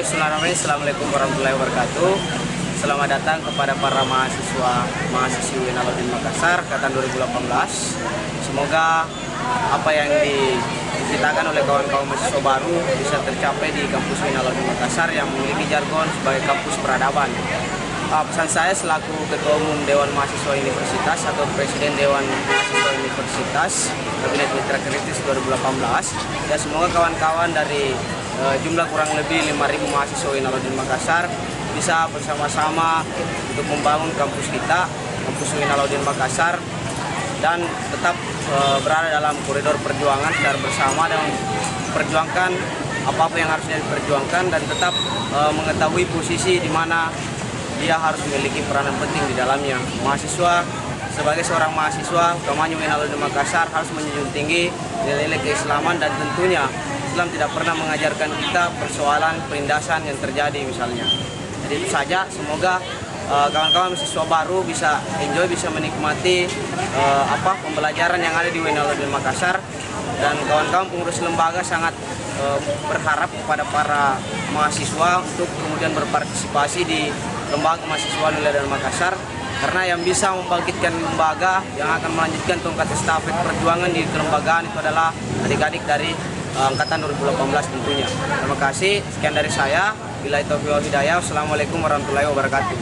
Bismillahirrahmanirrahim. Assalamualaikum warahmatullahi wabarakatuh. Selamat datang kepada para mahasiswi Alauddin Makassar angkatan 2018. Semoga apa yang diceritakan oleh kawan-kawan mahasiswa baru bisa tercapai di kampus Alauddin Makassar yang memiliki jargon sebagai kampus peradaban. Pesan saya selaku Ketua Umum Dewan Mahasiswa Universitas atau Presiden Dewan Mahasiswa Universitas Kabinet Mitra Kritis 2018, dan semoga kawan-kawan dari jumlah kurang lebih 5.000 mahasiswa Alauddin Makassar bisa bersama-sama untuk membangun kampus kita, kampus Alauddin Makassar, dan tetap berada dalam koridor perjuangan secara bersama dan memperjuangkan apa-apa yang harusnya diperjuangkan, dan tetap mengetahui posisi di mana dia harus memiliki peranan penting di dalamnya. Mahasiswa sebagai seorang mahasiswa, utamanya Alauddin Makassar, harus menjunjung tinggi nilai-nilai keislaman, dan tentunya Islam tidak pernah mengajarkan kita persoalan penindasan yang terjadi misalnya. Jadi itu saja, semoga kawan-kawan mahasiswa baru bisa enjoy, bisa menikmati pembelajaran yang ada di Alauddin Makassar, dan kawan-kawan pengurus lembaga sangat berharap kepada para mahasiswa untuk kemudian berpartisipasi di lembaga mahasiswa Alauddin Makassar, karena yang bisa membangkitkan lembaga yang akan melanjutkan tongkat estafet perjuangan di kelembagaan itu adalah adik-adik dari angkatan 2018 tentunya. Terima kasih, sekian dari saya. Billahi taufiq wal hidayah. Wassalamualaikum warahmatullahi wabarakatuh.